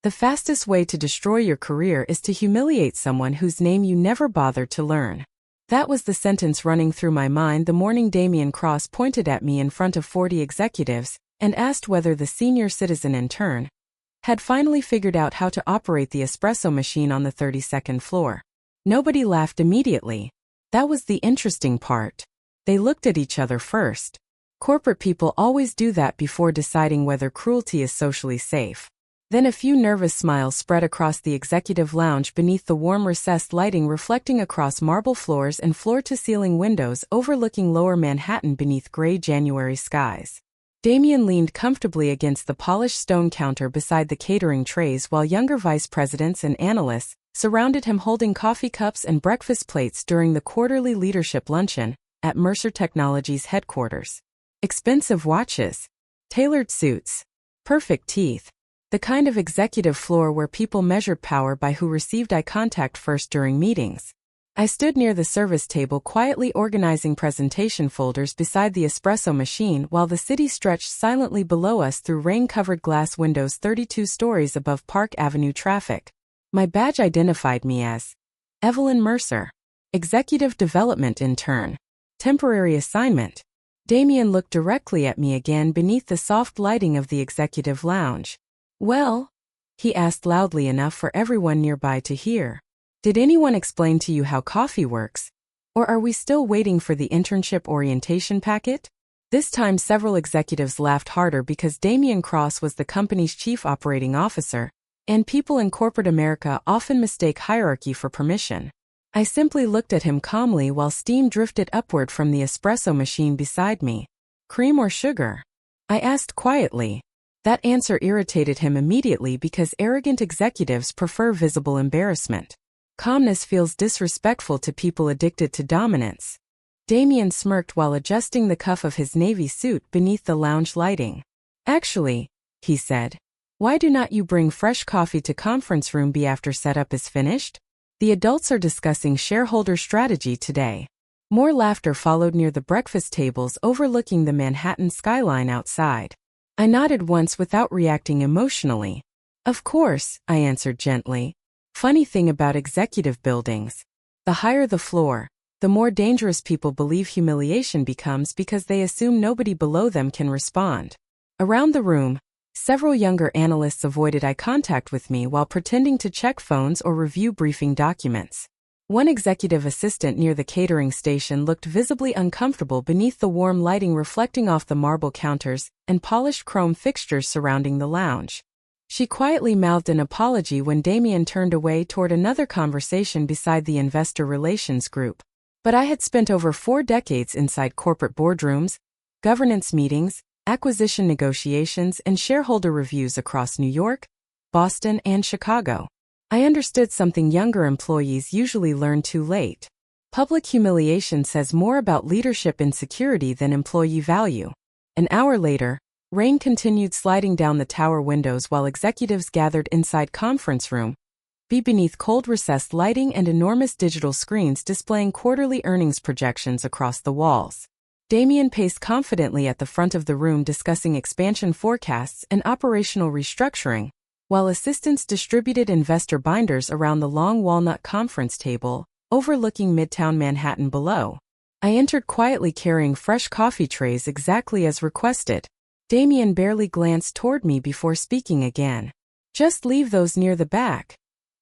The fastest way to destroy your career is to humiliate someone whose name you never bothered to learn. That was the sentence running through my mind the morning Damian Cross pointed at me in front of 40 executives and asked whether the senior citizen intern had finally figured out how to operate the espresso machine on the 32nd floor. Nobody laughed immediately. That was the interesting part. They looked at each other first. Corporate people always do that before deciding whether cruelty is socially safe. Then a few nervous smiles spread across the executive lounge beneath the warm recessed lighting reflecting across marble floors and floor-to-ceiling windows overlooking lower Manhattan beneath gray January skies. Damian leaned comfortably against the polished stone counter beside the catering trays while younger vice presidents and analysts surrounded him holding coffee cups and breakfast plates during the quarterly leadership luncheon at Mercer Technologies headquarters. Expensive watches, tailored suits, perfect teeth. The kind of executive floor where people measured power by who received eye contact first during meetings. I stood near the service table quietly organizing presentation folders beside the espresso machine while the city stretched silently below us through rain-covered glass windows 32 stories above Park Avenue traffic. My badge identified me as Evelyn Mercer, Executive Development Intern. Temporary assignment. Damian looked directly at me again beneath the soft lighting of the executive lounge. Well? He asked loudly enough for everyone nearby to hear. Did anyone explain to you how coffee works? Or are we still waiting for the internship orientation packet? This time several executives laughed harder because Damian Cross was the company's chief operating officer, and people in corporate America often mistake hierarchy for permission. I simply looked at him calmly while steam drifted upward from the espresso machine beside me. Cream or sugar? I asked quietly. That answer irritated him immediately because arrogant executives prefer visible embarrassment. Calmness feels disrespectful to people addicted to dominance. Damian smirked while adjusting the cuff of his navy suit beneath the lounge lighting. Actually, he said, why do not you bring fresh coffee to conference room B after setup is finished? The adults are discussing shareholder strategy today. More laughter followed near the breakfast tables overlooking the Manhattan skyline outside. I nodded once without reacting emotionally. Of course, I answered gently. Funny thing about executive buildings. The higher the floor, the more dangerous people believe humiliation becomes because they assume nobody below them can respond. Around the room, several younger analysts avoided eye contact with me while pretending to check phones or review briefing documents. One executive assistant near the catering station looked visibly uncomfortable beneath the warm lighting reflecting off the marble counters and polished chrome fixtures surrounding the lounge. She quietly mouthed an apology when Damian turned away toward another conversation beside the investor relations group. But I had spent over 4 decades inside corporate boardrooms, governance meetings, acquisition negotiations, and shareholder reviews across New York, Boston, and Chicago. I understood something younger employees usually learn too late. Public humiliation says more about leadership insecurity than employee value. An hour later, rain continued sliding down the tower windows while executives gathered inside conference room B beneath cold recessed lighting and enormous digital screens displaying quarterly earnings projections across the walls. Damian paced confidently at the front of the room discussing expansion forecasts and operational restructuring, while assistants distributed investor binders around the long walnut conference table, overlooking Midtown Manhattan below. I entered quietly carrying fresh coffee trays exactly as requested. Damian barely glanced toward me before speaking again. Just leave those near the back,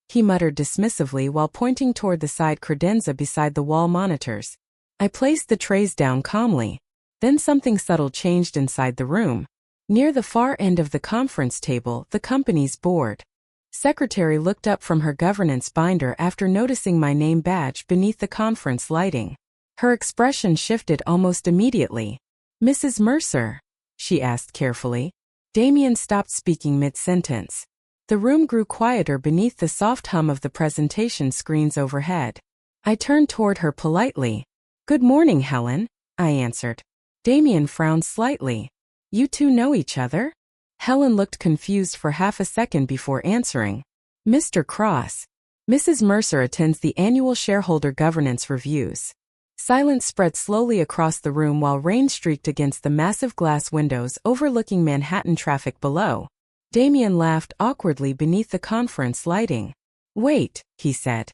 he muttered dismissively while pointing toward the side credenza beside the wall monitors. I placed the trays down calmly. Then something subtle changed inside the room. Near the far end of the conference table, the company's board secretary looked up from her governance binder after noticing my name badge beneath the conference lighting. Her expression shifted almost immediately. Mrs. Mercer? She asked carefully. Damian stopped speaking mid-sentence. The room grew quieter beneath the soft hum of the presentation screens overhead. I turned toward her politely. Good morning, Helen, I answered. Damian frowned slightly. You two know each other? Helen looked confused for half a second before answering. Mr. Cross. Mrs. Mercer attends the annual shareholder governance reviews. Silence spread slowly across the room while rain streaked against the massive glass windows overlooking Manhattan traffic below. Damien laughed awkwardly beneath the conference lighting. Wait, he said.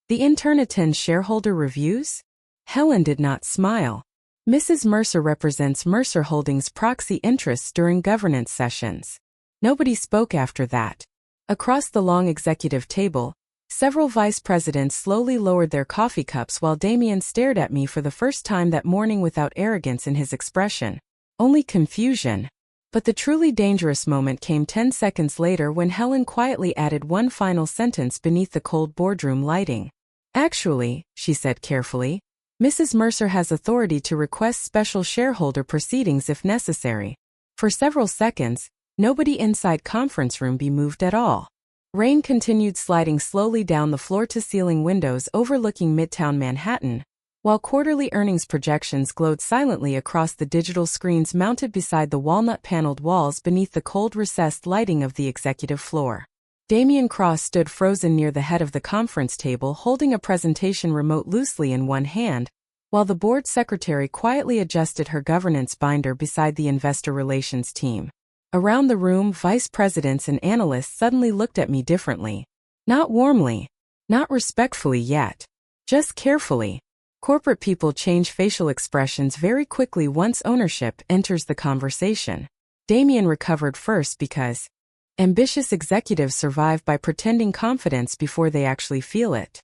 The intern attends shareholder reviews? Helen did not smile. Mrs. Mercer represents Mercer Holdings' proxy interests during governance sessions. Nobody spoke after that. Across the long executive table, several vice presidents slowly lowered their coffee cups while Damien stared at me for the first time that morning without arrogance in his expression. Only confusion. But the truly dangerous moment came 10 seconds later when Helen quietly added one final sentence beneath the cold boardroom lighting. Actually, she said carefully, Mrs. Mercer has authority to request special shareholder proceedings if necessary. For several seconds, nobody inside conference room moved at all. Rain continued sliding slowly down the floor-to-ceiling windows overlooking Midtown Manhattan, while quarterly earnings projections glowed silently across the digital screens mounted beside the walnut-paneled walls beneath the cold recessed lighting of the executive floor. Damien Cross stood frozen near the head of the conference table holding a presentation remote loosely in one hand, while the board secretary quietly adjusted her governance binder beside the investor relations team. Around the room, vice presidents and analysts suddenly looked at me differently. Not warmly. Not respectfully yet. Just carefully. Corporate people change facial expressions very quickly once ownership enters the conversation. Damien recovered first because ambitious executives survive by pretending confidence before they actually feel it.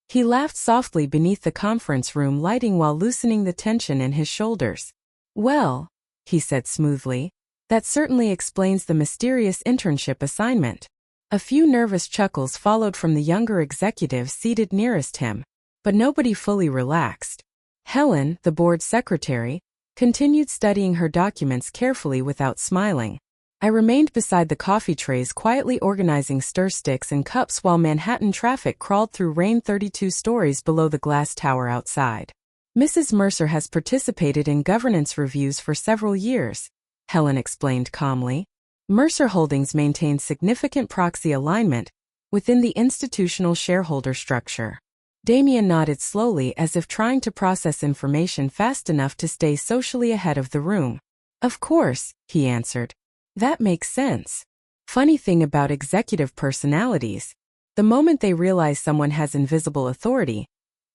He laughed softly beneath the conference room lighting while loosening the tension in his shoulders. Well, he said smoothly, that certainly explains the mysterious internship assignment. A few nervous chuckles followed from the younger executives seated nearest him, but nobody fully relaxed. Helen, the board secretary, continued studying her documents carefully without smiling. I remained beside the coffee trays quietly organizing stir sticks and cups while Manhattan traffic crawled through rain 32 stories below the glass tower outside. Mrs. Mercer has participated in governance reviews for several years, Helen explained calmly. Mercer Holdings maintains significant proxy alignment within the institutional shareholder structure. Damien nodded slowly as if trying to process information fast enough to stay socially ahead of the room. Of course, he answered. That makes sense. Funny thing about executive personalities, the moment they realize someone has invisible authority,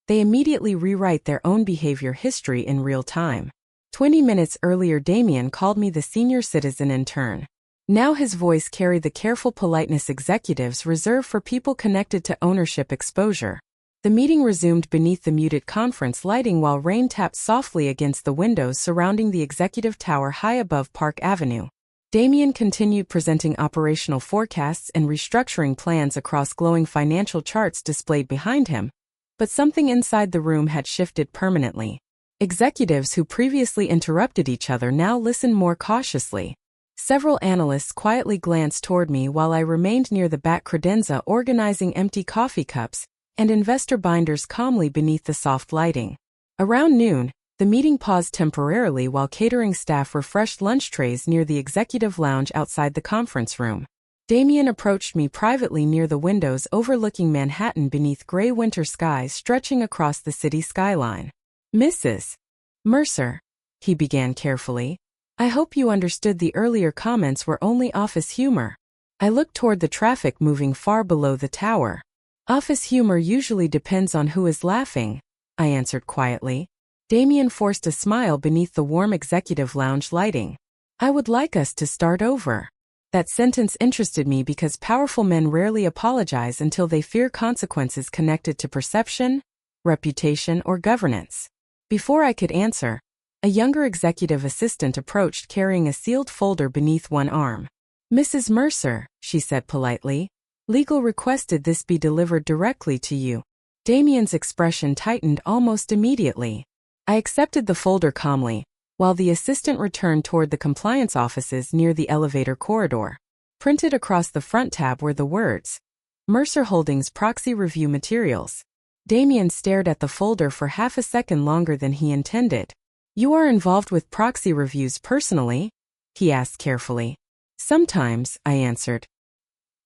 they immediately rewrite their own behavior history in real time. 20 minutes earlier Damien called me the senior citizen intern. Now his voice carried the careful politeness executives reserve for people connected to ownership exposure. The meeting resumed beneath the muted conference lighting while rain tapped softly against the windows surrounding the executive tower high above Park Avenue. Damien continued presenting operational forecasts and restructuring plans across glowing financial charts displayed behind him, but something inside the room had shifted permanently. Executives who previously interrupted each other now listened more cautiously. Several analysts quietly glanced toward me while I remained near the back credenza organizing empty coffee cups and investor binders calmly beneath the soft lighting. Around noon, the meeting paused temporarily while catering staff refreshed lunch trays near the executive lounge outside the conference room. Damien approached me privately near the windows overlooking Manhattan beneath gray winter skies stretching across the city skyline. Mrs. Mercer, he began carefully, I hope you understood the earlier comments were only office humor. I looked toward the traffic moving far below the tower. Office humor usually depends on who is laughing, I answered quietly. Damien forced a smile beneath the warm executive lounge lighting. I would like us to start over. That sentence interested me because powerful men rarely apologize until they fear consequences connected to perception, reputation, or governance. Before I could answer, a younger executive assistant approached carrying a sealed folder beneath one arm. Mrs. Mercer, she said politely, legal requested this be delivered directly to you. Damien's expression tightened almost immediately. I accepted the folder calmly, while the assistant returned toward the compliance offices near the elevator corridor. Printed across the front tab were the words, Mercer Holdings Proxy Review Materials. Damien stared at the folder for half a second longer than he intended. You are involved with proxy reviews personally? He asked carefully. Sometimes, I answered.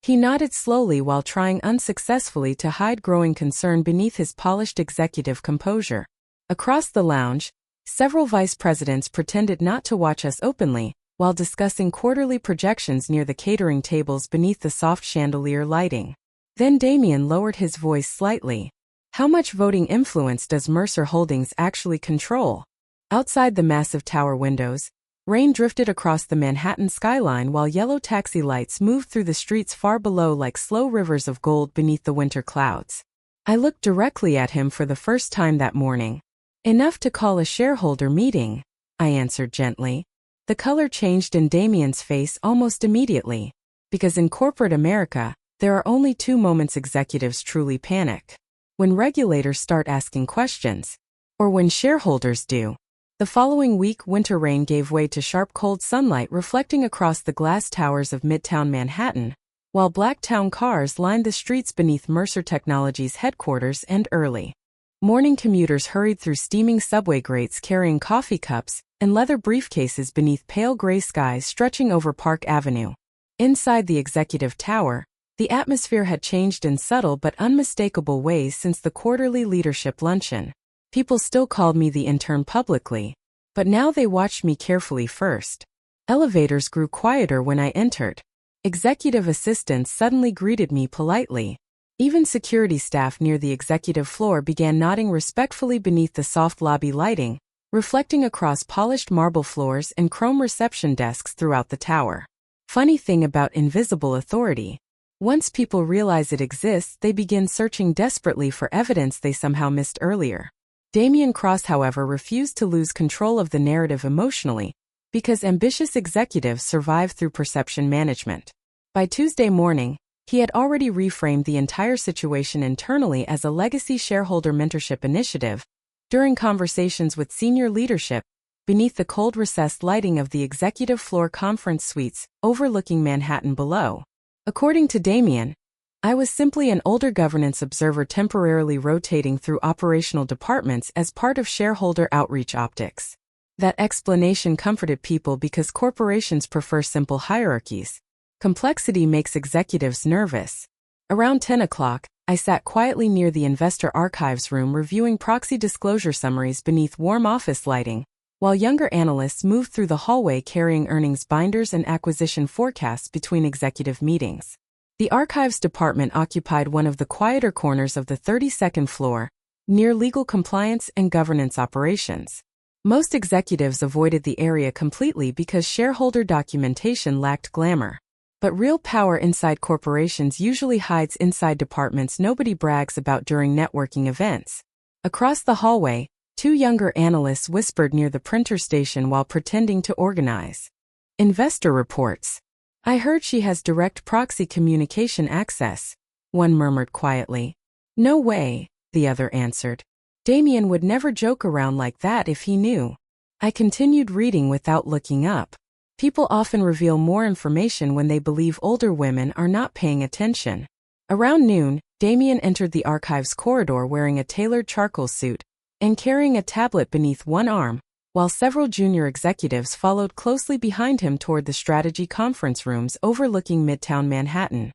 He nodded slowly while trying unsuccessfully to hide growing concern beneath his polished executive composure. Across the lounge, several vice presidents pretended not to watch us openly, while discussing quarterly projections near the catering tables beneath the soft chandelier lighting. Then Damien lowered his voice slightly. How much voting influence does Mercer Holdings actually control? Outside the massive tower windows, rain drifted across the Manhattan skyline while yellow taxi lights moved through the streets far below like slow rivers of gold beneath the winter clouds. I looked directly at him for the first time that morning. Enough to call a shareholder meeting, I answered gently. The color changed in Damien's face almost immediately. Because in corporate America, there are only two moments executives truly panic. When regulators start asking questions, or when shareholders do. The following week, winter rain gave way to sharp cold sunlight reflecting across the glass towers of Midtown Manhattan, while black town cars lined the streets beneath Mercer Technologies' headquarters and early morning commuters hurried through steaming subway grates carrying coffee cups and leather briefcases beneath pale gray skies stretching over Park Avenue. Inside the executive tower, the atmosphere had changed in subtle but unmistakable ways since the quarterly leadership luncheon. People still called me the intern publicly, but now they watched me carefully first. Elevators grew quieter when I entered. Executive assistants suddenly greeted me politely. Even security staff near the executive floor began nodding respectfully beneath the soft lobby lighting, reflecting across polished marble floors and chrome reception desks throughout the tower. Funny thing about invisible authority. Once people realize it exists, they begin searching desperately for evidence they somehow missed earlier. Damien Cross, however, refused to lose control of the narrative emotionally, because ambitious executives survive through perception management. By Tuesday morning, he had already reframed the entire situation internally as a legacy shareholder mentorship initiative. During conversations with senior leadership, beneath the cold recessed lighting of the executive floor conference suites overlooking Manhattan below. According to Damien, I was simply an older governance observer temporarily rotating through operational departments as part of shareholder outreach optics. That explanation comforted people because corporations prefer simple hierarchies. Complexity makes executives nervous. Around 10 o'clock, I sat quietly near the investor archives room reviewing proxy disclosure summaries beneath warm office lighting, while younger analysts moved through the hallway carrying earnings binders and acquisition forecasts between executive meetings. The archives department occupied one of the quieter corners of the 32nd floor, near legal compliance and governance operations. Most executives avoided the area completely because shareholder documentation lacked glamour. But real power inside corporations usually hides inside departments nobody brags about during networking events. Across the hallway, two younger analysts whispered near the printer station while pretending to organize investor reports. I heard she has direct proxy communication access, one murmured quietly. No way, the other answered. Damien would never joke around like that if he knew. I continued reading without looking up. People often reveal more information when they believe older women are not paying attention. Around noon, Damien entered the archives corridor wearing a tailored charcoal suit and carrying a tablet beneath one arm, while several junior executives followed closely behind him toward the strategy conference rooms overlooking Midtown Manhattan.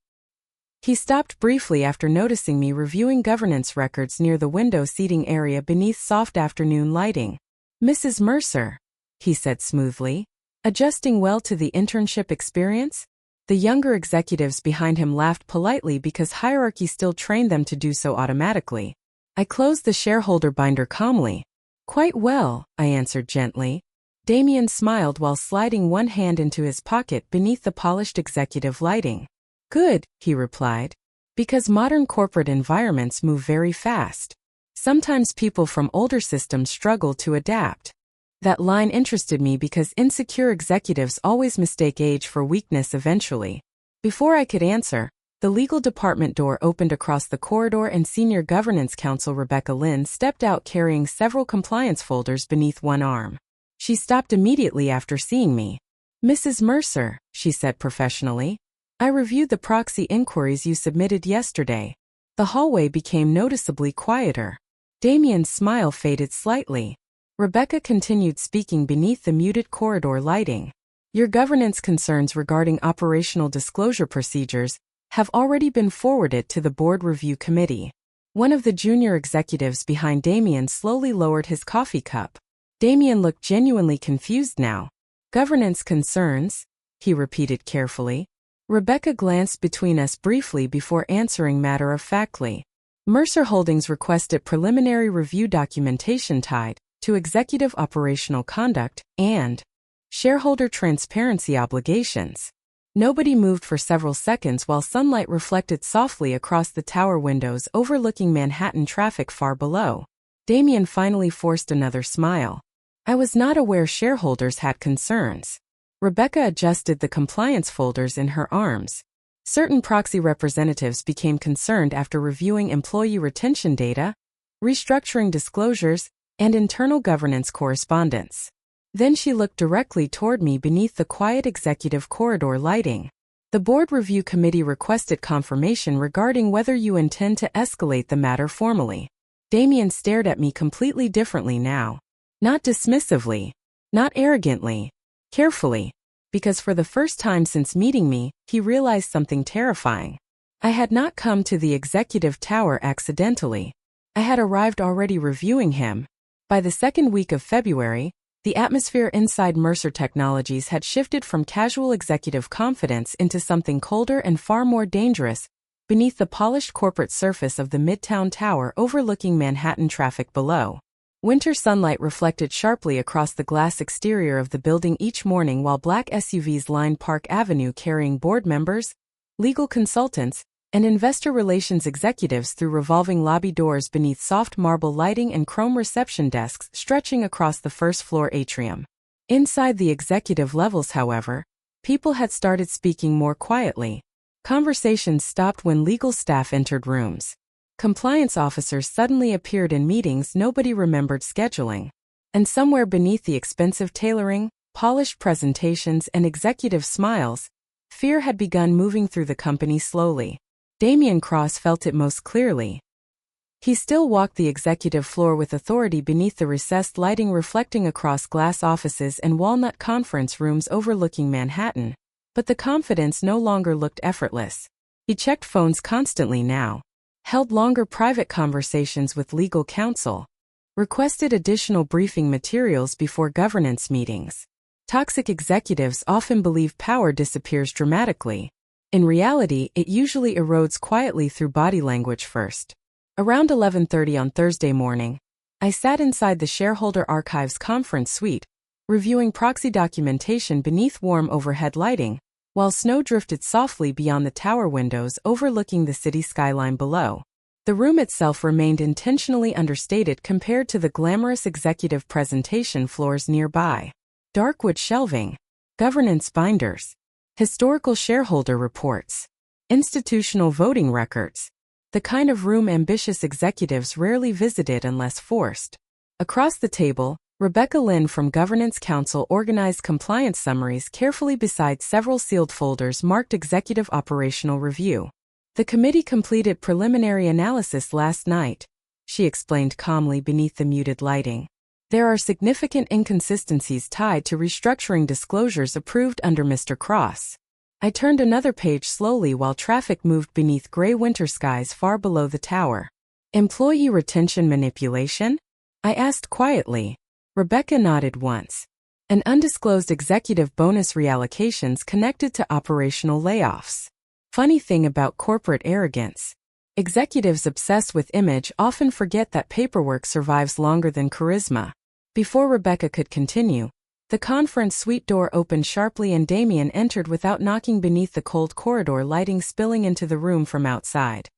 He stopped briefly after noticing me reviewing governance records near the window seating area beneath soft afternoon lighting. "Mrs. Mercer," he said smoothly. "Adjusting well to the internship experience?" The younger executives behind him laughed politely because hierarchy still trained them to do so automatically. I closed the shareholder binder calmly. "Quite well," I answered gently. Damien smiled while sliding one hand into his pocket beneath the polished executive lighting. "Good," he replied. "Because modern corporate environments move very fast. Sometimes people from older systems struggle to adapt." That line interested me because insecure executives always mistake age for weakness eventually. Before I could answer, the legal department door opened across the corridor and Senior Governance Counsel Rebecca Lynn stepped out carrying several compliance folders beneath one arm. She stopped immediately after seeing me. "Mrs. Mercer," she said professionally, "I reviewed the proxy inquiries you submitted yesterday." The hallway became noticeably quieter. Damien's smile faded slightly. Rebecca continued speaking beneath the muted corridor lighting. "Your governance concerns regarding operational disclosure procedures have already been forwarded to the board review committee." One of the junior executives behind Damien slowly lowered his coffee cup. Damien looked genuinely confused now. Governance concerns, he repeated carefully. Rebecca glanced between us briefly before answering matter-of-factly. Mercer Holdings requested preliminary review documentation tied to executive operational conduct and shareholder transparency obligations. Nobody moved for several seconds while sunlight reflected softly across the tower windows overlooking Manhattan traffic far below. Damien finally forced another smile. I was not aware shareholders had concerns. Rebecca adjusted the compliance folders in her arms. Certain proxy representatives became concerned after reviewing employee retention data, restructuring disclosures, and internal governance correspondence. Then she looked directly toward me beneath the quiet executive corridor lighting. The board review committee requested confirmation regarding whether you intend to escalate the matter formally. Damien stared at me completely differently now. Not dismissively, not arrogantly, carefully, because for the first time since meeting me, he realized something terrifying. I had not come to the executive tower accidentally. I had arrived already reviewing him. By the second week of February, the atmosphere inside Mercer Technologies had shifted from casual executive confidence into something colder and far more dangerous, beneath the polished corporate surface of the Midtown Tower overlooking Manhattan traffic below. Winter sunlight reflected sharply across the glass exterior of the building each morning while black SUVs lined Park Avenue carrying board members, legal consultants, and investor relations executives through revolving lobby doors beneath soft marble lighting and chrome reception desks stretching across the first-floor atrium. Inside the executive levels, however, people had started speaking more quietly. Conversations stopped when legal staff entered rooms. Compliance officers suddenly appeared in meetings nobody remembered scheduling. And somewhere beneath the expensive tailoring, polished presentations, and executive smiles, fear had begun moving through the company slowly. Damien Cross felt it most clearly. He still walked the executive floor with authority beneath the recessed lighting reflecting across glass offices and walnut conference rooms overlooking Manhattan, but the confidence no longer looked effortless. He checked phones constantly now, held longer private conversations with legal counsel, requested additional briefing materials before governance meetings. Toxic executives often believe power disappears dramatically. In reality, it usually erodes quietly through body language first. Around 11:30 on Thursday morning, I sat inside the Shareholder Archives conference suite, reviewing proxy documentation beneath warm overhead lighting, while snow drifted softly beyond the tower windows overlooking the city skyline below. The room itself remained intentionally understated compared to the glamorous executive presentation floors nearby. Dark wood shelving, governance binders, historical shareholder reports, institutional voting records, the kind of room ambitious executives rarely visited unless forced. Across the table, Rebecca Lynn from Governance Council organized compliance summaries carefully beside several sealed folders marked Executive Operational Review. The committee completed preliminary analysis last night, she explained calmly beneath the muted lighting. There are significant inconsistencies tied to restructuring disclosures approved under Mr. Cross. I turned another page slowly while traffic moved beneath gray winter skies far below the tower. Employee retention manipulation? I asked quietly. Rebecca nodded once. An undisclosed executive bonus reallocations connected to operational layoffs. Funny thing about corporate arrogance. Executives obsessed with image often forget that paperwork survives longer than charisma. Before Rebecca could continue, the conference suite door opened sharply and Damien entered without knocking beneath the cold corridor lighting spilling into the room from outside.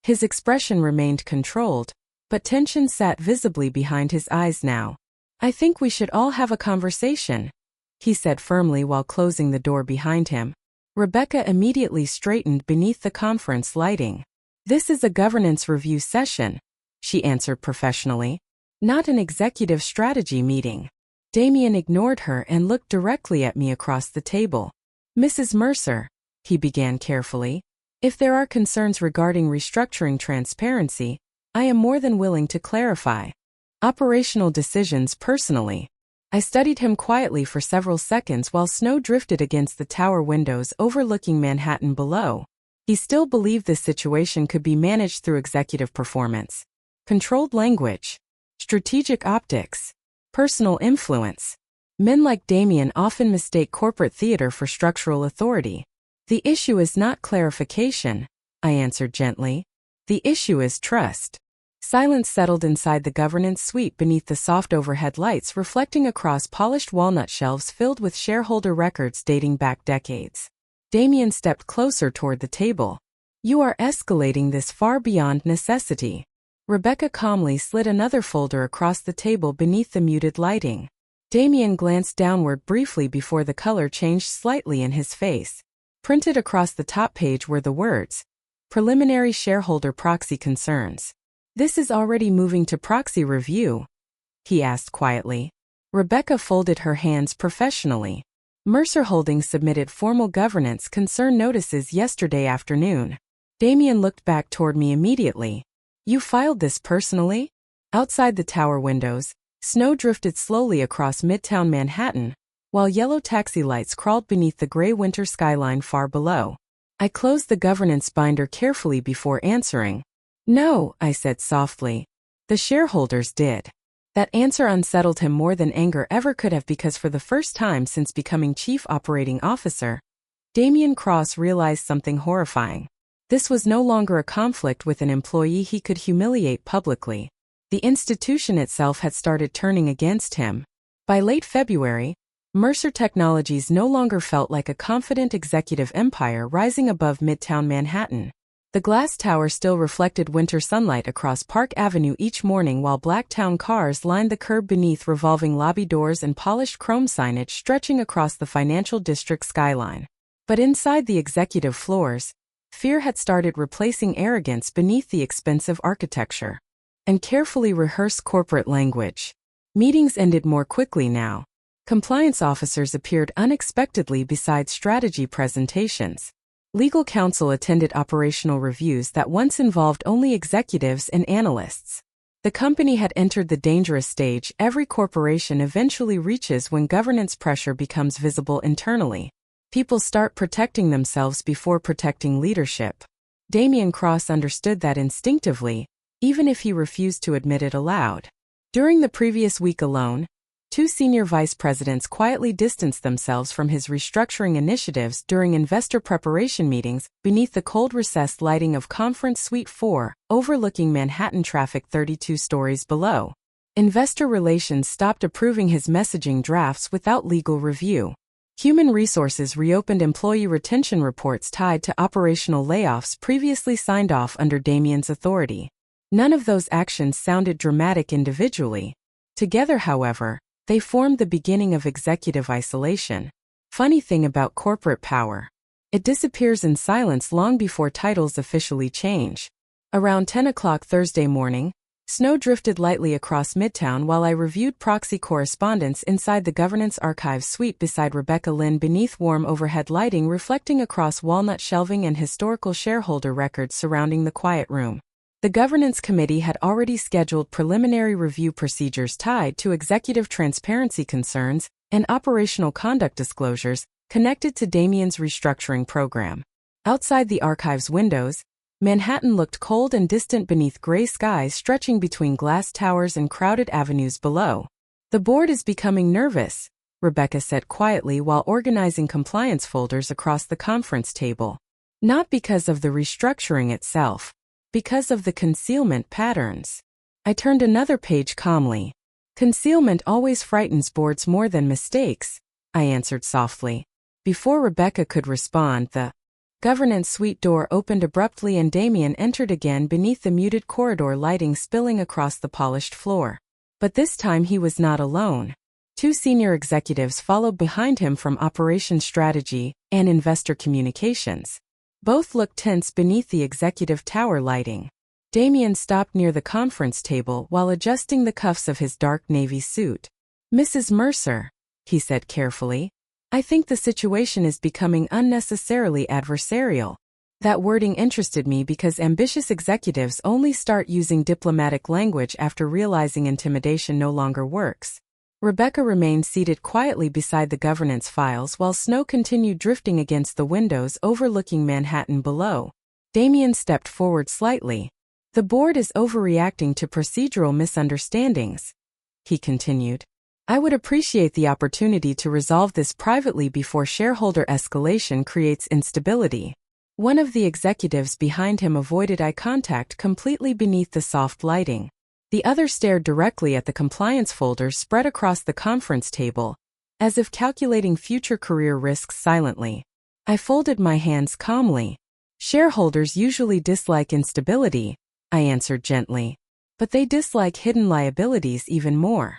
His expression remained controlled, but tension sat visibly behind his eyes now. I think we should all have a conversation, he said firmly while closing the door behind him. Rebecca immediately straightened beneath the conference lighting. This is a governance review session, she answered professionally, not an executive strategy meeting. Damien ignored her and looked directly at me across the table. Mrs. Mercer, he began carefully, if there are concerns regarding restructuring transparency, I am more than willing to clarify. Operational decisions personally. I studied him quietly for several seconds while snow drifted against the tower windows overlooking Manhattan below. He still believed this situation could be managed through executive performance, controlled language, strategic optics, personal influence. Men like Damien often mistake corporate theater for structural authority. The issue is not clarification, I answered gently. The issue is trust. Silence settled inside the governance suite beneath the soft overhead lights reflecting across polished walnut shelves filled with shareholder records dating back decades. Damien stepped closer toward the table. You are escalating this far beyond necessity. Rebecca calmly slid another folder across the table beneath the muted lighting. Damien glanced downward briefly before the color changed slightly in his face. Printed across the top page were the words, Preliminary Shareholder Proxy Concerns. This is already moving to proxy review? He asked quietly. Rebecca folded her hands professionally. Mercer Holdings submitted formal governance concern notices yesterday afternoon. Damien looked back toward me immediately. You filed this personally? Outside the tower windows, snow drifted slowly across midtown Manhattan, while yellow taxi lights crawled beneath the gray winter skyline far below. I closed the governance binder carefully before answering. No, I said softly. The shareholders did. That answer unsettled him more than anger ever could have because for the first time since becoming chief operating officer, Damien Cross realized something horrifying. This was no longer a conflict with an employee he could humiliate publicly. The institution itself had started turning against him. By late February, Mercer Technologies no longer felt like a confident executive empire rising above midtown Manhattan. The glass tower still reflected winter sunlight across Park Avenue each morning while black town cars lined the curb beneath revolving lobby doors and polished chrome signage stretching across the financial district skyline. But inside the executive floors, fear had started replacing arrogance beneath the expensive architecture and carefully rehearsed corporate language. Meetings ended more quickly now. Compliance officers appeared unexpectedly beside strategy presentations. Legal counsel attended operational reviews that once involved only executives and analysts. The company had entered the dangerous stage every corporation eventually reaches when governance pressure becomes visible internally. People start protecting themselves before protecting leadership. Damien Cross understood that instinctively, even if he refused to admit it aloud. During the previous week alone, 2 senior vice presidents quietly distanced themselves from his restructuring initiatives during investor preparation meetings beneath the cold recessed lighting of Conference Suite 4, overlooking Manhattan traffic 32 stories below. Investor relations stopped approving his messaging drafts without legal review. Human Resources reopened employee retention reports tied to operational layoffs previously signed off under Damien's authority. None of those actions sounded dramatic individually. Together, however, they formed the beginning of executive isolation. Funny thing about corporate power. It disappears in silence long before titles officially change. Around 10 o'clock Thursday morning, snow drifted lightly across Midtown while I reviewed proxy correspondence inside the governance archives suite beside Rebecca Lynn beneath warm overhead lighting reflecting across walnut shelving and historical shareholder records surrounding the quiet room. The governance committee had already scheduled preliminary review procedures tied to executive transparency concerns and operational conduct disclosures connected to Damien's restructuring program. Outside the archives windows, Manhattan looked cold and distant beneath gray skies stretching between glass towers and crowded avenues below. The board is becoming nervous, Rebecca said quietly while organizing compliance folders across the conference table. Not because of the restructuring itself, because of the concealment patterns. I turned another page calmly. Concealment always frightens boards more than mistakes, I answered softly. Before Rebecca could respond, the governance suite door opened abruptly and Damien entered again beneath the muted corridor lighting spilling across the polished floor. But this time he was not alone. 2 senior executives followed behind him from operations strategy and investor communications. Both looked tense beneath the executive tower lighting. Damien stopped near the conference table while adjusting the cuffs of his dark navy suit. Mrs. Mercer, he said carefully, I think the situation is becoming unnecessarily adversarial. That wording interested me because ambitious executives only start using diplomatic language after realizing intimidation no longer works. Rebecca remained seated quietly beside the governance files while snow continued drifting against the windows overlooking Manhattan below. Damien stepped forward slightly. The board is overreacting to procedural misunderstandings, he continued. I would appreciate the opportunity to resolve this privately before shareholder escalation creates instability. One of the executives behind him avoided eye contact completely beneath the soft lighting. The other stared directly at the compliance folder spread across the conference table, as if calculating future career risks silently. I folded my hands calmly. Shareholders usually dislike instability, I answered gently. But they dislike hidden liabilities even more.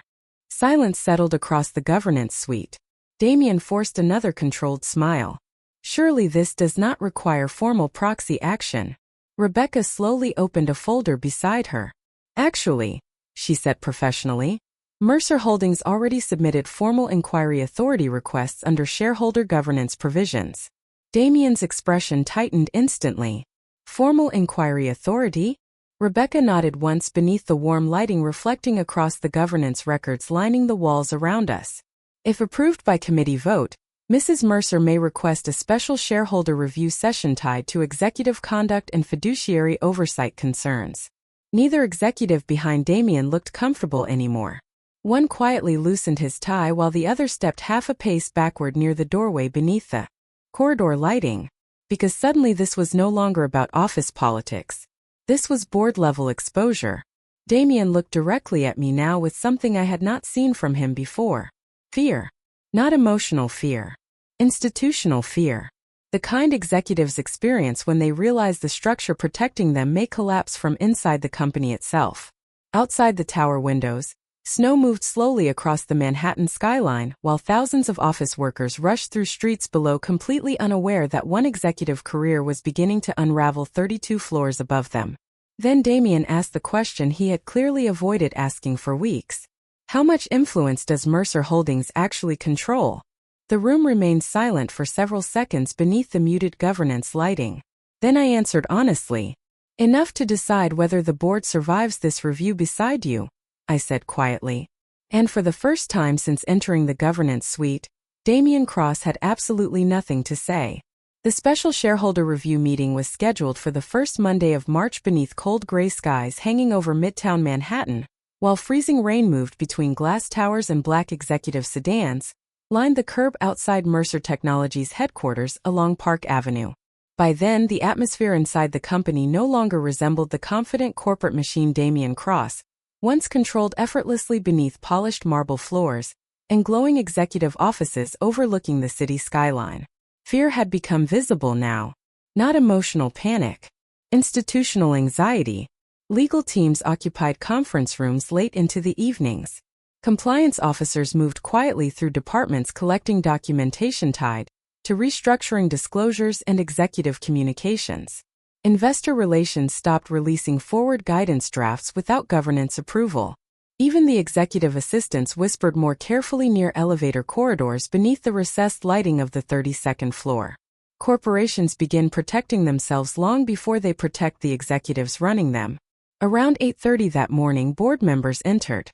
Silence settled across the governance suite. Damien forced another controlled smile. Surely this does not require formal proxy action. Rebecca slowly opened a folder beside her. Actually, she said professionally, Mercer Holdings already submitted formal inquiry authority requests under shareholder governance provisions. Damien's expression tightened instantly. Formal inquiry authority? Rebecca nodded once beneath the warm lighting reflecting across the governance records lining the walls around us. If approved by committee vote, Mrs. Mercer may request a special shareholder review session tied to executive conduct and fiduciary oversight concerns. Neither executive behind Damien looked comfortable anymore. One quietly loosened his tie while the other stepped half a pace backward near the doorway beneath the corridor lighting. Because suddenly this was no longer about office politics. This was board-level exposure. Damien looked directly at me now with something I had not seen from him before. Fear. Not emotional fear. Institutional fear. The kind executives experience when they realize the structure protecting them may collapse from inside the company itself. Outside the tower windows, snow moved slowly across the Manhattan skyline while thousands of office workers rushed through streets below completely unaware that one executive career was beginning to unravel 32 floors above them. Then Damien asked the question he had clearly avoided asking for weeks. How much influence does Mercer Holdings actually control? The room remained silent for several seconds beneath the muted governance lighting. Then I answered honestly. Enough to decide whether the board survives this review beside you, I said quietly. And for the first time since entering the governance suite, Damien Cross had absolutely nothing to say. The special shareholder review meeting was scheduled for the first Monday of March beneath cold gray skies hanging over Midtown Manhattan, while freezing rain moved between glass towers and black executive sedans, lined the curb outside Mercer Technologies headquarters along Park Avenue. By then, the atmosphere inside the company no longer resembled the confident corporate machine Damien Cross, once controlled effortlessly beneath polished marble floors and glowing executive offices overlooking the city skyline. Fear had become visible now. Not emotional panic. Institutional anxiety. Legal teams occupied conference rooms late into the evenings. Compliance officers moved quietly through departments collecting documentation tied to restructuring disclosures and executive communications. Investor relations stopped releasing forward guidance drafts without governance approval. Even the executive assistants whispered more carefully near elevator corridors beneath the recessed lighting of the 32nd floor. Corporations begin protecting themselves long before they protect the executives running them. Around 8:30 that morning, board members entered.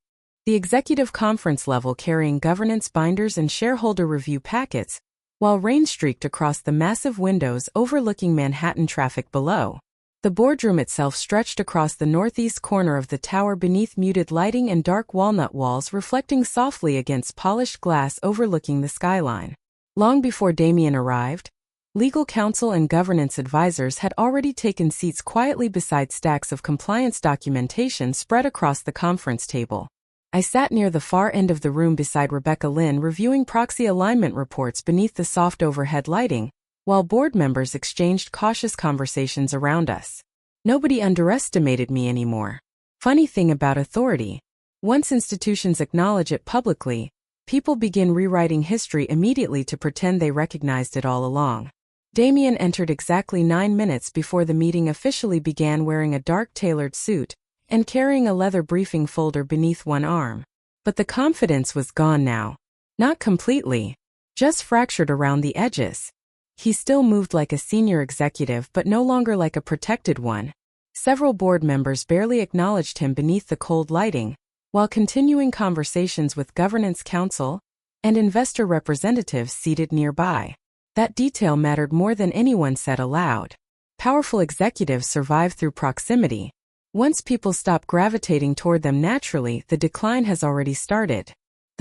The executive conference level carrying governance binders and shareholder review packets, while rain streaked across the massive windows overlooking Manhattan traffic below. The boardroom itself stretched across the northeast corner of the tower beneath muted lighting and dark walnut walls reflecting softly against polished glass overlooking the skyline. Long before Damien arrived, legal counsel and governance advisors had already taken seats quietly beside stacks of compliance documentation spread across the conference table. I sat near the far end of the room beside Rebecca Lynn reviewing proxy alignment reports beneath the soft overhead lighting, while board members exchanged cautious conversations around us. Nobody underestimated me anymore. Funny thing about authority. Once institutions acknowledge it publicly, people begin rewriting history immediately to pretend they recognized it all along. Damien entered exactly 9 minutes before the meeting officially began wearing a dark tailored suit and carrying a leather briefing folder beneath one arm. But the confidence was gone now. Not completely. Just fractured around the edges. He still moved like a senior executive but no longer like a protected one. Several board members barely acknowledged him beneath the cold lighting, while continuing conversations with governance counsel and investor representatives seated nearby. That detail mattered more than anyone said aloud. Powerful executives survive through proximity. Once people stop gravitating toward them naturally, the decline has already started.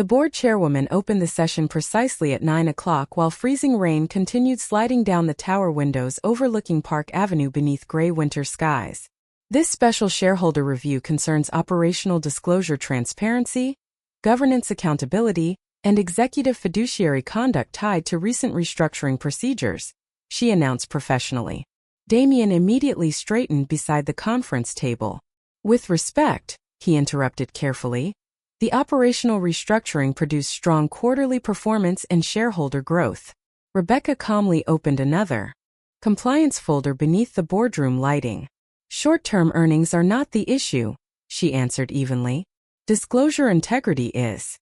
The board chairwoman opened the session precisely at 9 o'clock while freezing rain continued sliding down the tower windows overlooking Park Avenue beneath gray winter skies. This special shareholder review concerns operational disclosure transparency, governance accountability, and executive fiduciary conduct tied to recent restructuring procedures, she announced professionally. Damien immediately straightened beside the conference table. With respect, he interrupted carefully, the operational restructuring produced strong quarterly performance and shareholder growth. Rebecca calmly opened another compliance folder beneath the boardroom lighting. Short-term earnings are not the issue, she answered evenly. Disclosure integrity is.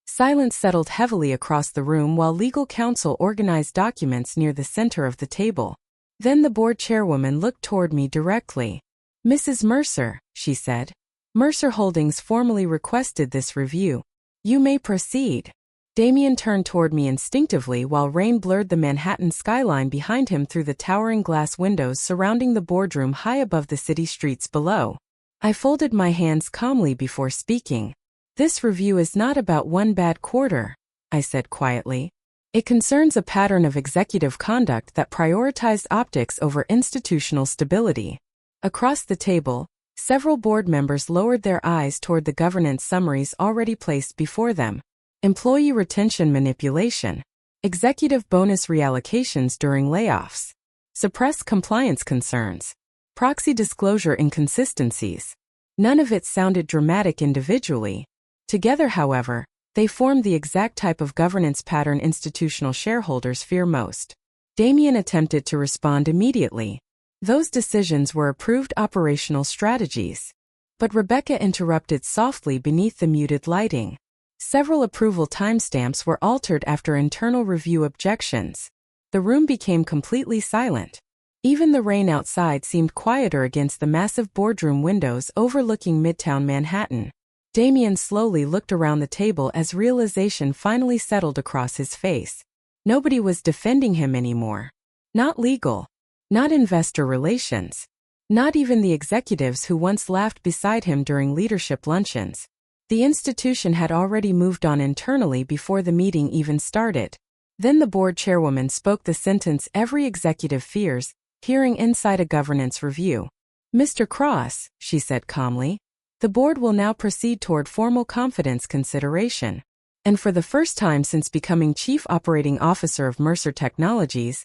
Silence settled heavily across the room while legal counsel organized documents near the center of the table. Then the board chairwoman looked toward me directly. Mrs. Mercer, she said. Mercer Holdings formally requested this review. You may proceed. Damien turned toward me instinctively while rain blurred the Manhattan skyline behind him through the towering glass windows surrounding the boardroom high above the city streets below. I folded my hands calmly before speaking. This review is not about one bad quarter, I said quietly. It concerns a pattern of executive conduct that prioritized optics over institutional stability. Across the table, several board members lowered their eyes toward the governance summaries already placed before them. Employee retention manipulation, executive bonus reallocations during layoffs, suppressed compliance concerns, proxy disclosure inconsistencies. None of it sounded dramatic individually. Together, however, they formed the exact type of governance pattern institutional shareholders fear most. Damien attempted to respond immediately. Those decisions were approved operational strategies. But Rebecca interrupted softly beneath the muted lighting. Several approval timestamps were altered after internal review objections. The room became completely silent. Even the rain outside seemed quieter against the massive boardroom windows overlooking Midtown Manhattan. Damien slowly looked around the table as realization finally settled across his face. Nobody was defending him anymore. Not legal. Not investor relations. Not even the executives who once laughed beside him during leadership luncheons. The institution had already moved on internally before the meeting even started. Then the board chairwoman spoke the sentence every executive fears, hearing inside a governance review. Mr. Cross, she said calmly, the board will now proceed toward formal confidence consideration. And for the first time since becoming Chief Operating Officer of Mercer Technologies,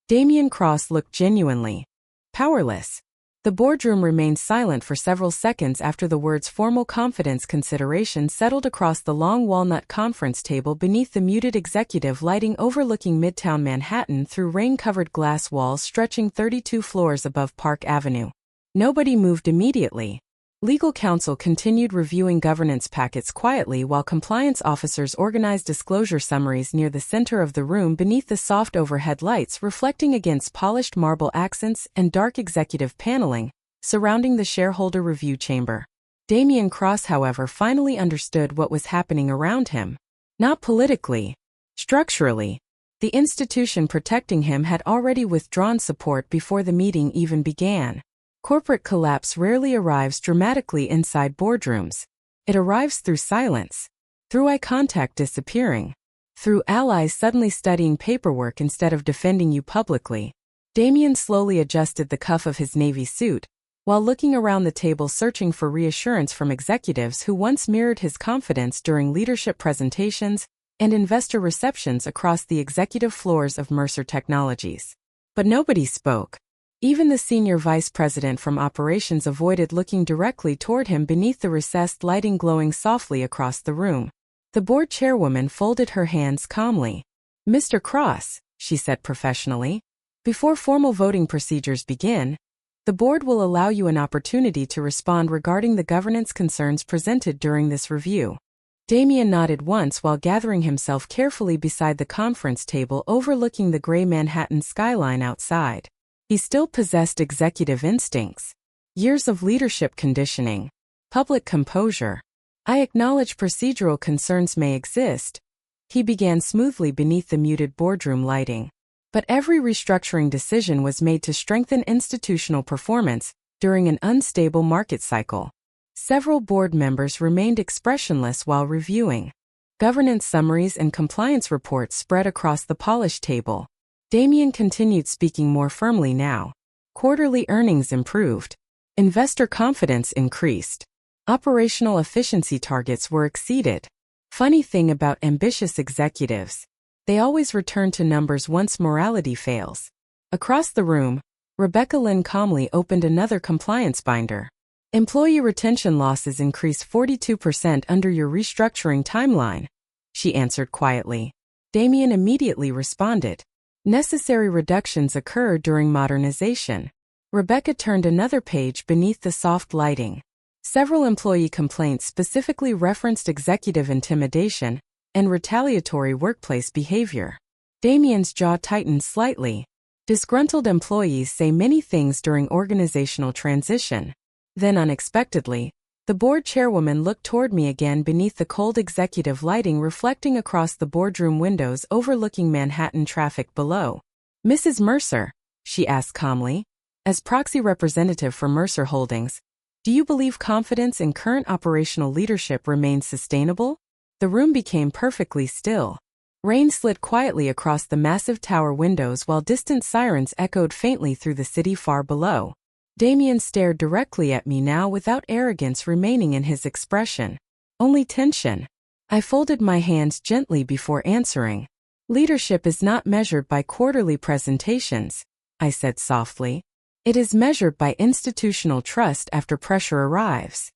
Damien Cross looked genuinely powerless. The boardroom remained silent for several seconds after the words formal confidence consideration settled across the long walnut conference table beneath the muted executive lighting overlooking Midtown Manhattan through rain-covered glass walls stretching 32 floors above Park Avenue. Nobody moved immediately. Legal counsel continued reviewing governance packets quietly while compliance officers organized disclosure summaries near the center of the room beneath the soft overhead lights reflecting against polished marble accents and dark executive paneling surrounding the shareholder review chamber. Damien Cross, however, finally understood what was happening around him. Not politically. Structurally. The institution protecting him had already withdrawn support before the meeting even began. Corporate collapse rarely arrives dramatically inside boardrooms. It arrives through silence, through eye contact disappearing, through allies suddenly studying paperwork instead of defending you publicly. Damien slowly adjusted the cuff of his navy suit, while looking around the table searching for reassurance from executives who once mirrored his confidence during leadership presentations and investor receptions across the executive floors of Mercer Technologies. But nobody spoke. Even the senior vice president from operations avoided looking directly toward him beneath the recessed lighting glowing softly across the room. The board chairwoman folded her hands calmly. Mr. Cross, she said professionally, before formal voting procedures begin, the board will allow you an opportunity to respond regarding the governance concerns presented during this review. Damien nodded once while gathering himself carefully beside the conference table overlooking the gray Manhattan skyline outside. He still possessed executive instincts, years of leadership conditioning, public composure. I acknowledge procedural concerns may exist, he began smoothly beneath the muted boardroom lighting. But every restructuring decision was made to strengthen institutional performance during an unstable market cycle. Several board members remained expressionless while reviewing. Governance summaries and compliance reports spread across the polished table. Damien continued speaking more firmly now. Quarterly earnings improved. Investor confidence increased. Operational efficiency targets were exceeded. Funny thing about ambitious executives. They always return to numbers once morality fails. Across the room, Rebecca Lynn calmly opened another compliance binder. Employee retention losses increased 42% under your restructuring timeline, she answered quietly. Damien immediately responded. Necessary reductions occur during modernization. Rebecca turned another page beneath the soft lighting. Several employee complaints specifically referenced executive intimidation and retaliatory workplace behavior. Damien's jaw tightened slightly. Disgruntled employees say many things during organizational transition. Then unexpectedly, the board chairwoman looked toward me again beneath the cold executive lighting reflecting across the boardroom windows overlooking Manhattan traffic below. Mrs. Mercer, she asked calmly, as proxy representative for Mercer Holdings, do you believe confidence in current operational leadership remains sustainable? The room became perfectly still. Rain slid quietly across the massive tower windows while distant sirens echoed faintly through the city far below. Damien stared directly at me now without arrogance remaining in his expression. Only tension. I folded my hands gently before answering. Leadership is not measured by quarterly presentations, I said softly. It is measured by institutional trust after pressure arrives.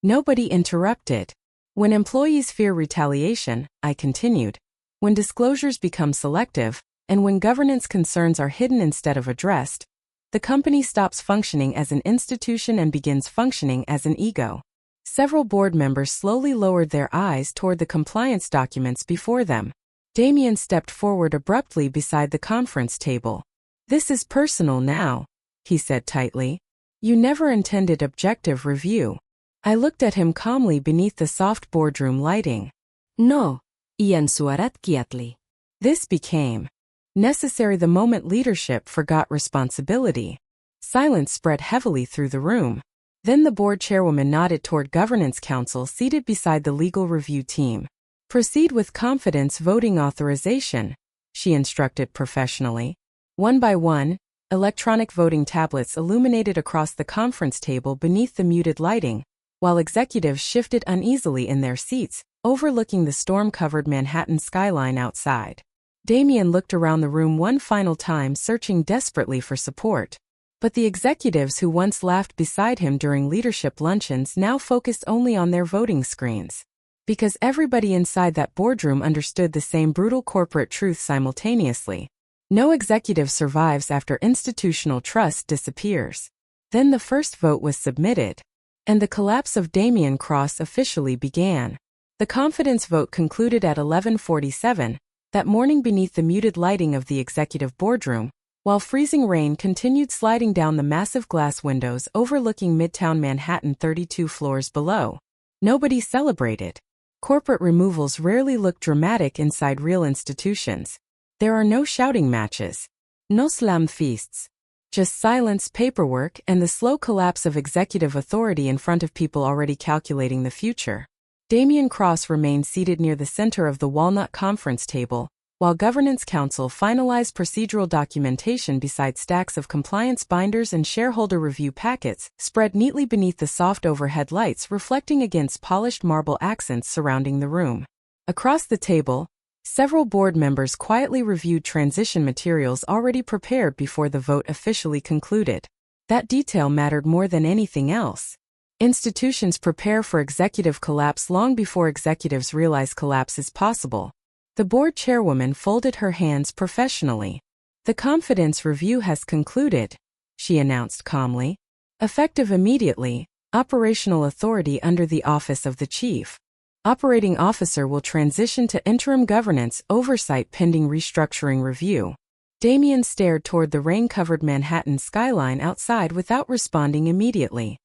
Nobody interrupted. When employees fear retaliation, I continued. When disclosures become selective, and when governance concerns are hidden instead of addressed, the company stops functioning as an institution and begins functioning as an ego. Several board members slowly lowered their eyes toward the compliance documents before them. Damien stepped forward abruptly beside the conference table. This is personal now, he said tightly. You never intended objective review. I looked at him calmly beneath the soft boardroom lighting. No, Ian suarat quietly. This became necessary the moment leadership forgot responsibility. Silence spread heavily through the room. Then the board chairwoman nodded toward governance counsel seated beside the legal review team. Proceed with confidence voting authorization, she instructed professionally. One by one, electronic voting tablets illuminated across the conference table beneath the muted lighting, while executives shifted uneasily in their seats, overlooking the storm-covered Manhattan skyline outside. Damien looked around the room one final time, searching desperately for support. But the executives who once laughed beside him during leadership luncheons now focused only on their voting screens. Because everybody inside that boardroom understood the same brutal corporate truth simultaneously. No executive survives after institutional trust disappears. Then the first vote was submitted, and the collapse of Damien Cross officially began. The confidence vote concluded at 11:47, that morning beneath the muted lighting of the executive boardroom, while freezing rain continued sliding down the massive glass windows overlooking Midtown Manhattan 32 floors below. Nobody celebrated. Corporate removals rarely look dramatic inside real institutions. There are no shouting matches, no slam feasts, just silence, paperwork, and the slow collapse of executive authority in front of people already calculating the future. Damien Cross remained seated near the center of the walnut conference table, while Governance Council finalized procedural documentation beside stacks of compliance binders and shareholder review packets spread neatly beneath the soft overhead lights reflecting against polished marble accents surrounding the room. Across the table, several board members quietly reviewed transition materials already prepared before the vote officially concluded. That detail mattered more than anything else. Institutions prepare for executive collapse long before executives realize collapse is possible. The board chairwoman folded her hands professionally. The confidence review has concluded, she announced calmly. Effective immediately, operational authority under the office of the chief operating officer will transition to interim governance oversight pending restructuring review. Damien stared toward the rain-covered Manhattan skyline outside without responding immediately.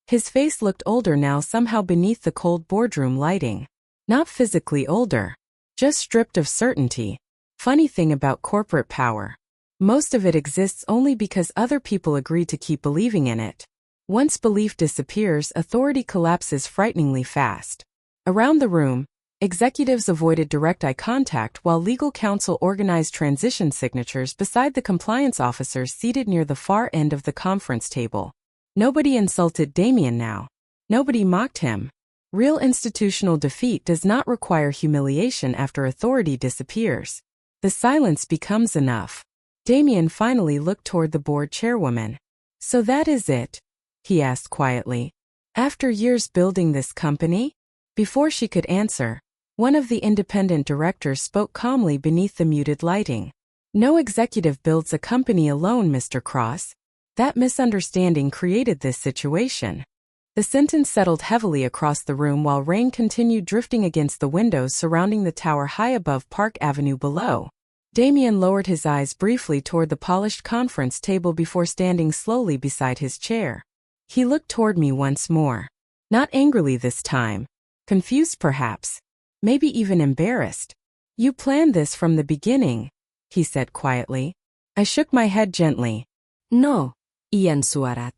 His face looked older now somehow beneath the cold boardroom lighting. Not physically older, just stripped of certainty. Funny thing about corporate power. Most of it exists only because other people agree to keep believing in it. Once belief disappears, authority collapses frighteningly fast. Around the room, Executives avoided direct eye contact while legal counsel organized transition signatures beside the compliance officers seated near the far end of the conference table. Nobody insulted Damien now. Nobody mocked him. Real institutional defeat does not require humiliation after authority disappears. The silence becomes enough. Damien finally looked toward the board chairwoman. "So that is it?" he asked quietly. "After years building this company?" Before she could answer, one of the independent directors spoke calmly beneath the muted lighting. "No executive builds a company alone, Mr. Cross. That misunderstanding created this situation." The sentence settled heavily across the room while rain continued drifting against the windows surrounding the tower high above Park Avenue below. Damien lowered his eyes briefly toward the polished conference table before standing slowly beside his chair. He looked toward me once more. Not angrily this time. Confused perhaps. Maybe even embarrassed. "You planned this from the beginning," he said quietly. I shook my head gently. "No, iyan suarat."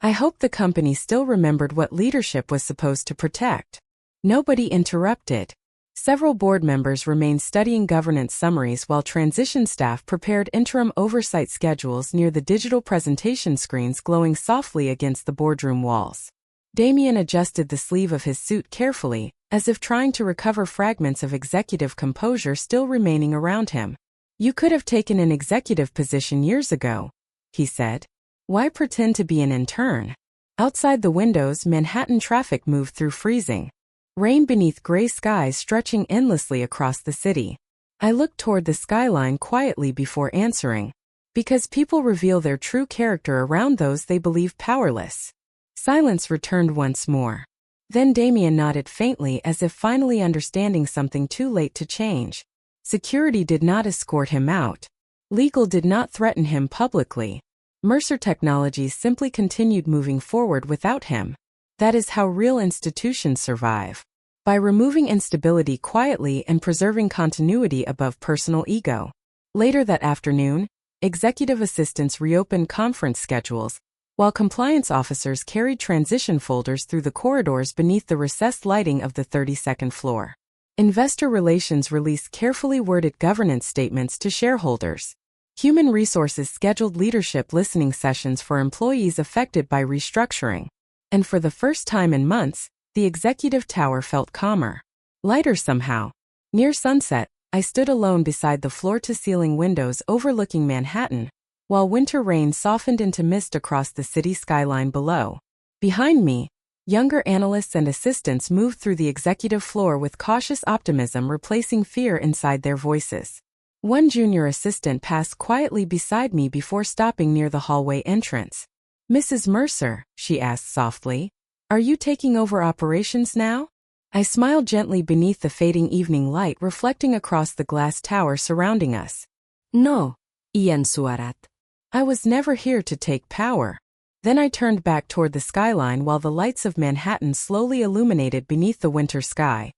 I hoped the company still remembered what leadership was supposed to protect. Nobody interrupted. Several board members remained studying governance summaries while transition staff prepared interim oversight schedules near the digital presentation screens glowing softly against the boardroom walls. Damien adjusted the sleeve of his suit carefully, as if trying to recover fragments of executive composure still remaining around him. "You could have taken an executive position years ago," he said. "Why pretend to be an intern?" Outside the windows, Manhattan traffic moved through freezing rain beneath gray skies stretching endlessly across the city. I looked toward the skyline quietly before answering. Because people reveal their true character around those they believe powerless. Silence returned once more. Then Damien nodded faintly as if finally understanding something too late to change. Security did not escort him out. Legal did not threaten him publicly. Mercer Technologies simply continued moving forward without him. That is how real institutions survive. By removing instability quietly and preserving continuity above personal ego. Later that afternoon, executive assistants reopened conference schedules, while compliance officers carried transition folders through the corridors beneath the recessed lighting of the 32nd floor. Investor Relations released carefully worded governance statements to shareholders. Human Resources scheduled leadership listening sessions for employees affected by restructuring. And for the first time in months, the executive tower felt calmer. Lighter somehow. Near sunset, I stood alone beside the floor-to-ceiling windows overlooking Manhattan, while winter rain softened into mist across the city skyline below. Behind me, younger analysts and assistants moved through the executive floor with cautious optimism replacing fear inside their voices. One junior assistant passed quietly beside me before stopping near the hallway entrance. "Mrs. Mercer," she asked softly, "are you taking over operations now?" I smiled gently beneath the fading evening light reflecting across the glass tower surrounding us. "No, iyan suarat." I was never here to take power. Then I turned back toward the skyline while the lights of Manhattan slowly illuminated beneath the winter sky.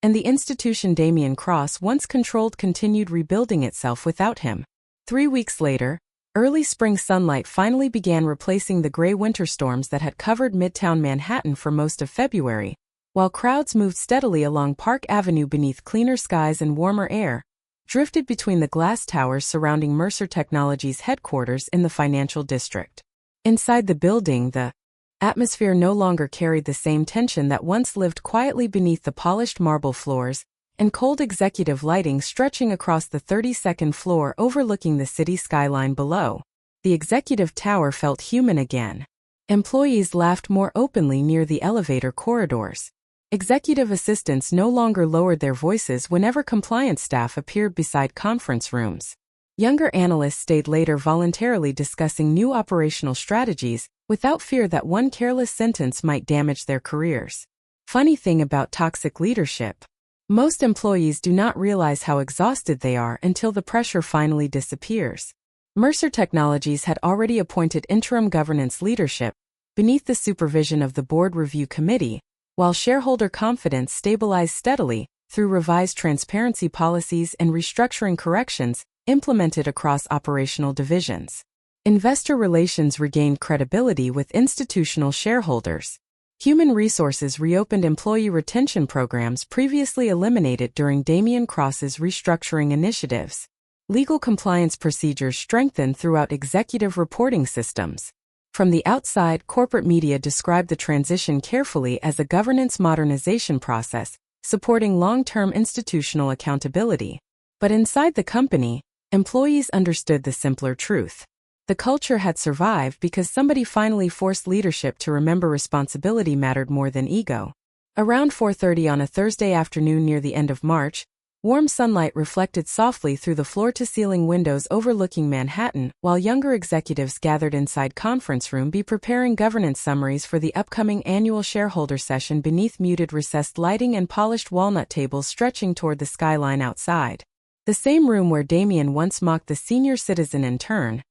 And the institution Damien Cross once controlled continued rebuilding itself without him. 3 weeks later, early spring sunlight finally began replacing the gray winter storms that had covered Midtown Manhattan for most of February, while crowds moved steadily along Park Avenue beneath cleaner skies and warmer air, drifted between the glass towers surrounding Mercer Technologies' headquarters in the financial district. Inside the building, the atmosphere no longer carried the same tension that once lived quietly beneath the polished marble floors, and cold executive lighting stretching across the 32nd floor overlooking the city skyline below. The executive tower felt human again. Employees laughed more openly near the elevator corridors. Executive assistants no longer lowered their voices whenever compliance staff appeared beside conference rooms. Younger analysts stayed later voluntarily discussing new operational strategies, without fear that one careless sentence might damage their careers. Funny thing about toxic leadership. Most employees do not realize how exhausted they are until the pressure finally disappears. Mercer Technologies had already appointed interim governance leadership, beneath the supervision of the Board Review Committee, while shareholder confidence stabilized steadily through revised transparency policies and restructuring corrections implemented across operational divisions. Investor relations regained credibility with institutional shareholders. Human Resources reopened employee retention programs previously eliminated during Damian Cross's restructuring initiatives. Legal compliance procedures strengthened throughout executive reporting systems. From the outside, corporate media described the transition carefully as a governance modernization process, supporting long-term institutional accountability. But inside the company, employees understood the simpler truth. The culture had survived because somebody finally forced leadership to remember responsibility mattered more than ego. Around 4:30 on a Thursday afternoon near the end of March, warm sunlight reflected softly through the floor-to-ceiling windows overlooking Manhattan, while younger executives gathered inside conference room preparing governance summaries for the upcoming annual shareholder session beneath muted recessed lighting and polished walnut tables stretching toward the skyline outside. The same room where Damian once mocked the senior citizen intern,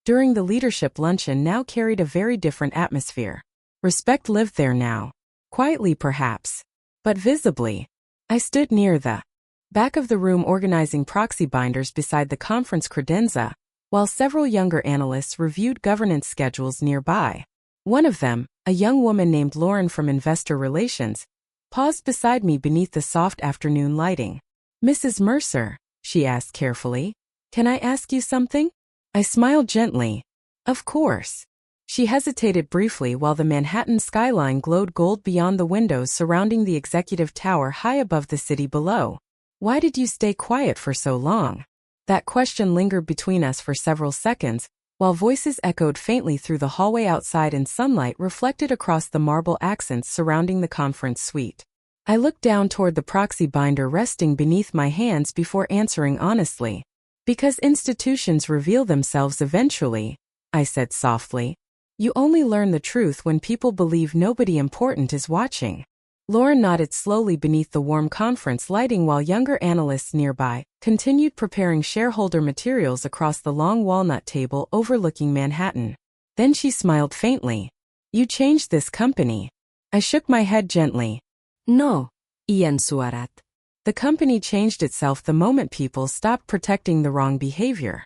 during the leadership luncheon now carried a very different atmosphere. Respect lived there now. Quietly perhaps, but visibly. I stood near the back of the room organizing proxy binders beside the conference credenza, while several younger analysts reviewed governance schedules nearby. One of them, a young woman named Lauren from Investor Relations, paused beside me beneath the soft afternoon lighting. "Mrs. Mercer," she asked carefully, "can I ask you something?" I smiled gently. "Of course." She hesitated briefly while the Manhattan skyline glowed gold beyond the windows surrounding the executive tower high above the city below. "Why did you stay quiet for so long?" That question lingered between us for several seconds, while voices echoed faintly through the hallway outside and sunlight reflected across the marble accents surrounding the conference suite. I looked down toward the proxy binder resting beneath my hands before answering honestly. "Because institutions reveal themselves eventually," I said softly. "You only learn the truth when people believe nobody important is watching." Lauren nodded slowly beneath the warm conference lighting while younger analysts nearby continued preparing shareholder materials across the long walnut table overlooking Manhattan. Then she smiled faintly. "You changed this company." I shook my head gently. "No, iyan suarat." The company changed itself the moment people stopped protecting the wrong behavior.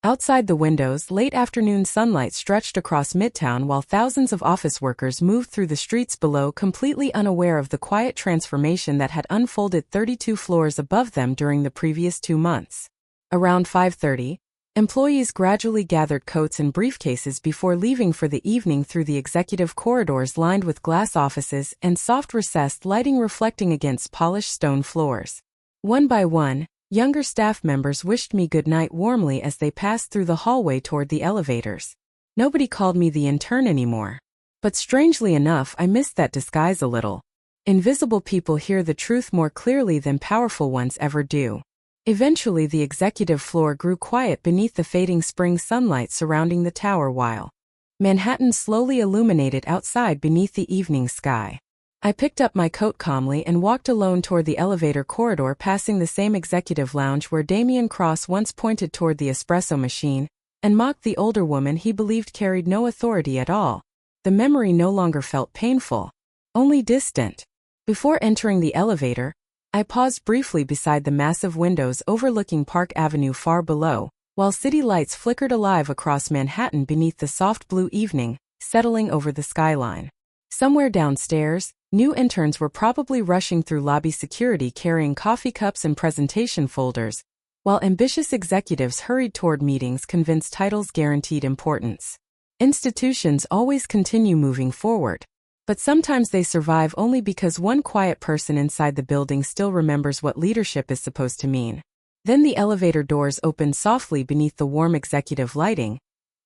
Outside the windows, late afternoon sunlight stretched across Midtown while thousands of office workers moved through the streets below completely unaware of the quiet transformation that had unfolded 32 floors above them during the previous 2 months. Around 5:30, employees gradually gathered coats and briefcases before leaving for the evening through the executive corridors lined with glass offices and soft recessed lighting reflecting against polished stone floors. One by one, younger staff members wished me good night warmly as they passed through the hallway toward the elevators. Nobody called me the intern anymore. But strangely enough, I missed that disguise a little. Invisible people hear the truth more clearly than powerful ones ever do. Eventually the executive floor grew quiet beneath the fading spring sunlight surrounding the tower while Manhattan slowly illuminated outside beneath the evening sky. I picked up my coat calmly and walked alone toward the elevator corridor passing the same executive lounge where Damian Cross once pointed toward the espresso machine and mocked the older woman he believed carried no authority at all. The memory no longer felt painful, only distant. Before entering the elevator, I paused briefly beside the massive windows overlooking Park Avenue far below, while city lights flickered alive across Manhattan beneath the soft blue evening, settling over the skyline. Somewhere downstairs, new interns were probably rushing through lobby security carrying coffee cups and presentation folders, while ambitious executives hurried toward meetings convinced titles guaranteed importance. Institutions always continue moving forward. But sometimes they survive only because one quiet person inside the building still remembers what leadership is supposed to mean. Then the elevator doors opened softly beneath the warm executive lighting,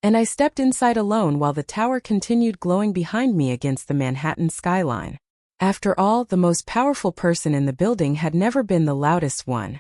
and I stepped inside alone while the tower continued glowing behind me against the Manhattan skyline. After all, the most powerful person in the building had never been the loudest one.